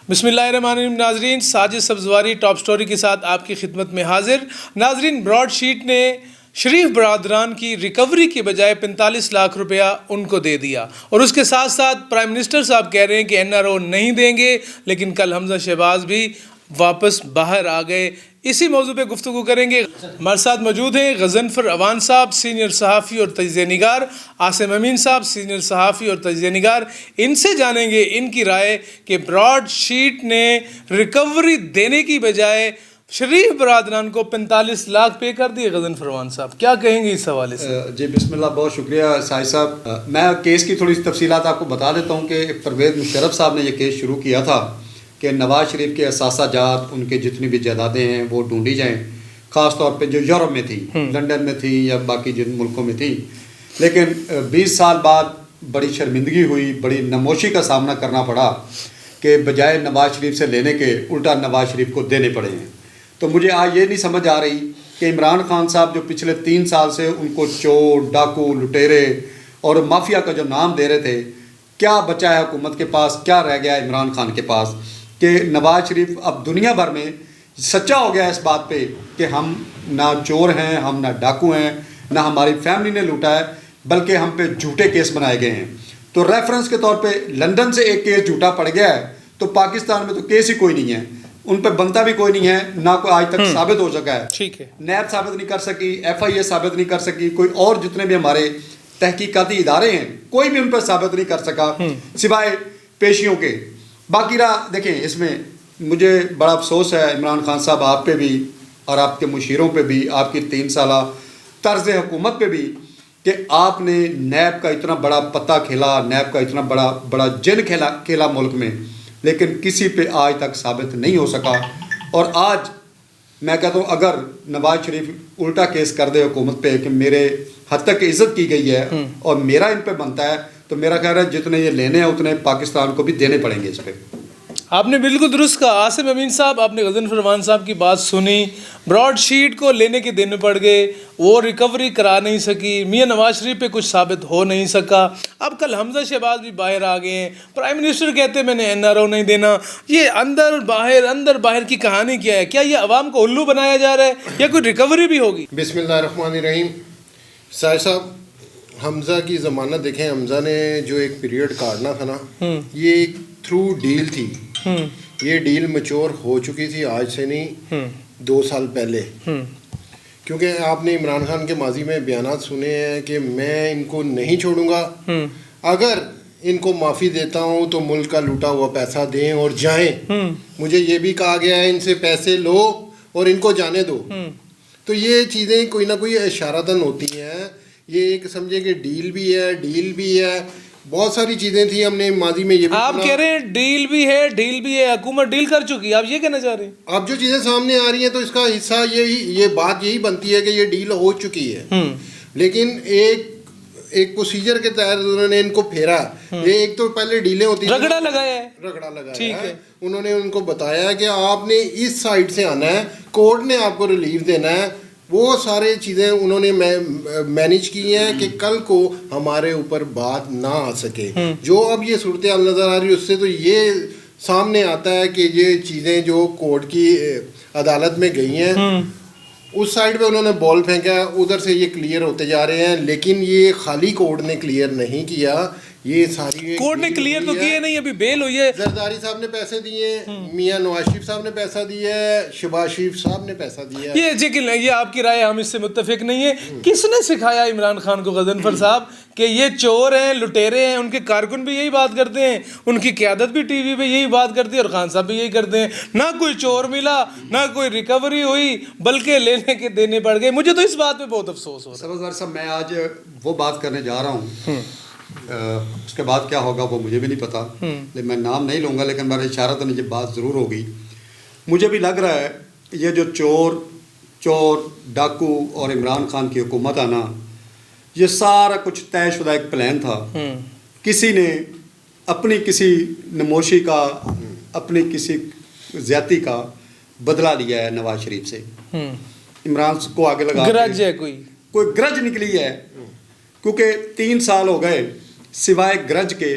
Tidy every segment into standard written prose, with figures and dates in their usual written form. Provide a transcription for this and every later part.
بسم اللہ الرحمن الرحیم. ناظرین، ساجد سبزواری ٹاپ سٹوری کے ساتھ آپ کی خدمت میں حاضر. ناظرین، براڈ شیٹ نے شریف برادران کی ریکوری کی بجائے 45 لاکھ روپیہ ان کو دے دیا، اور اس کے ساتھ ساتھ پرائم منسٹر صاحب کہہ رہے ہیں کہ NRO نہیں دیں گے، لیکن کل حمزہ شہباز بھی واپس باہر آ گئے. اسی موضوع پہ گفتگو کریں گے. ہمارے ساتھ موجود ہیں غضنفر اوان صاحب، سینئر صحافی اور تجزیہ نگار، عاصم امین صاحب، سینئر صحافی اور تجزیہ نگار. ان سے جانیں گے ان کی رائے کہ براڈ شیٹ نے ریکوری دینے کی بجائے شریف برادران کو 45 لاکھ پے کر دیے. غضنفر اوان صاحب کیا کہیں گے اس حوالے سے؟ جی بسم اللہ، بہت شکریہ ساجد صاحب. میں کیس کی تھوڑی سی تفصیلات آپ کو بتا دیتا ہوں کہ پرویز مشرف صاحب نے یہ کیس شروع کیا تھا کہ نواز شریف کے اثاثہ جات، ان کے جتنی بھی جائیدادیں ہیں وہ ڈھونڈی جائیں، خاص طور پہ جو یورپ میں تھی، لنڈن میں تھی یا باقی جن ملکوں میں تھی. لیکن 20 سال بعد بڑی شرمندگی ہوئی، بڑی نموشی کا سامنا کرنا پڑا کہ بجائے نواز شریف سے لینے کے الٹا نواز شریف کو دینے پڑے ہیں. تو مجھے آج یہ نہیں سمجھ آ رہی کہ عمران خان صاحب جو پچھلے 3 سال سے ان کو چور، ڈاکو، لٹیرے اور مافیا کا جو نام دے رہے تھے، کیا بچا ہے حکومت کے پاس، کیا رہ گیا عمران خان کے پاس کہ نواز شریف اب دنیا بھر میں سچا ہو گیا اس بات پہ کہ ہم نہ چور ہیں، ہم نہ ڈاکو ہیں، نہ ہماری فیملی نے لوٹا ہے، بلکہ ہم پہ جھوٹے کیس بنائے گئے ہیں. تو ریفرنس کے طور پہ لندن سے ایک کیس جھوٹا پڑ گیا ہے، تو پاکستان میں تو کیس ہی کوئی نہیں ہے، ان پہ بنتا بھی کوئی نہیں ہے، نہ کوئی آج تک ثابت ہو سکا ہے. ٹھیک ہے، نیب ثابت نہیں کر سکی، FIA ثابت نہیں کر سکی، کوئی اور جتنے بھی ہمارے تحقیقاتی ادارے ہیں کوئی بھی ان پہ ثابت نہیں کر سکا سوائے پیشیوں کے. باقی رہا، دیکھیں اس میں مجھے بڑا افسوس ہے عمران خان صاحب، آپ پہ بھی اور آپ کے مشیروں پہ بھی، آپ کی 3 سالہ طرز حکومت پہ بھی، کہ آپ نے نیب کا اتنا بڑا پتہ کھیلا، نیب کا اتنا بڑا جن کھیلا ملک میں، لیکن کسی پہ آج تک ثابت نہیں ہو سکا. اور آج میں کہتا ہوں اگر نواز شریف الٹا کیس کر دے حکومت پہ کہ میرے حد تک عزت کی گئی ہے اور میرا ان پہ بنتا ہے، تو میرا خیال ہے جتنے یہ لینے ہیں اتنے پاکستان کو بھی دینے پڑیں گے اس پہ. آپ نے بالکل درست کہا. عاصم امین صاحب، آپ نے غضنفر اوان صاحب کی بات سنی. براڈ شیٹ کو لینے کے دن پڑ گئے، وہ ریکوری کرا نہیں سکی، میاں نواز شریف پہ کچھ ثابت ہو نہیں سکا. اب کل حمزہ شہباز بھی باہر آ گئے ہیں، پرائم منسٹر کہتے ہیں میں نے NRO نہیں دینا. یہ اندر باہر کی کہانی کیا ہے؟ کیا یہ عوام کو الو بنایا جا رہا ہے یا کوئی ریکوری بھی ہوگی؟ بسم اللہ الرحمن الرحیم. ساجد صاحب، حمزہ کی ضمانت دیکھیں، حمزہ نے جو ایک پیریڈ کاٹنا تھا نا، یہ ایک تھرو ڈیل تھی. یہ ڈیل میچور ہو چکی تھی، آج سے نہیں 2 سال پہلے. کیونکہ آپ نے عمران خان کے ماضی میں بیانات سنے ہیں کہ میں ان کو نہیں چھوڑوں گا، اگر ان کو معافی دیتا ہوں تو ملک کا لوٹا ہوا پیسہ دیں اور جائیں. مجھے یہ بھی کہا گیا ہے ان سے پیسے لو اور ان کو جانے دو. تو یہ چیزیں کوئی نہ کوئی اشارتاً ہوتی ہیں. یہ ایک سمجھے کہ ڈیل بھی ہے، بہت ساری چیزیں تھیں. ہم نے ماضی میں یہ بھی آپ کہہ رہے ہیں ڈیل بھی ہے، حکومت ڈیل کر چکی ہے، آپ یہ کہنا چاہ رہے ہیں؟ اب جو چیزیں سامنے آ رہی ہیں تو اس کا حصہ یہ بات یہی بنتی ہے کہ یہ ڈیل ہو چکی ہے، لیکن ایک پروسیجر کے تحت انہوں نے ان کو پھیرا. یہ ایک تو پہلے ڈیلیں ہوتی ہیں، رگڑا لگایا ہے. انہوں نے ان کو بتایا کہ آپ نے اس سائڈ سے آنا ہے، کورٹ نے آپ کو ریلیف دینا ہے. وہ سارے چیزیں انہوں نے مینیج کی ہیں کہ کل کو ہمارے اوپر بات نہ آ سکے. جو اب یہ صورتحال نظر آ رہی ہے اس سے تو یہ سامنے آتا ہے کہ یہ چیزیں جو کورٹ کی عدالت میں گئی ہیں، اس سائڈ پہ انہوں نے بال پھینکا، ادھر سے یہ کلیئر ہوتے جا رہے ہیں. لیکن یہ خالی کورٹ نے کلیئر نہیں کیا، یہ ساری کورٹ نے کلیئر تو کیے نہیں، ابھی بیل ہوئی ہے. زرداری صاحب نے پیسے دیے، میاں نواز شریف صاحب نے پیسہ دیا ہے، شہباز شریف صاحب نے پیسہ دیا ہے. یہ آپ کی رائے، ہم اس سے متفق نہیں ہیں. کس نے سکھایا عمران خان کو غضنفر صاحب کہ یہ چور ہیں، لٹیرے ہیں؟ ان کے کارکن بھی یہی بات کرتے ہیں، ان کی قیادت بھی ٹی وی پہ یہی بات کرتی ہے، اور خان صاحب بھی یہی کرتے ہیں. نہ کوئی چور ملا، نہ کوئی ریکوری ہوئی، بلکہ لینے کے دینے پڑ گئے. مجھے تو اس بات پہ بہت افسوس ہو رہا ہے. سبزوار صاحب، میں آج وہ بات کرنے جا رہا ہوں، اس کے بعد کیا ہوگا وہ مجھے بھی نہیں پتا، لیکن میں نام نہیں لوں گا، لیکن میرا اشارتاً یہ بات ضرور ہوگی. مجھے بھی لگ رہا ہے یہ جو چور ڈاکو اور عمران خان کی حکومت آنا، یہ سارا کچھ طے شدہ ایک پلان تھا. کسی نے اپنی کسی نموشی کا، اپنی کسی زیادتی کا بدلہ لیا ہے نواز شریف سے. عمران کو آگے لگا گرج ہے، کوئی گرج نکلی ہے، کیونکہ 3 سال ہو گئے سوائے گرج کے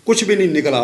کچھ بھی نہیں نکلا.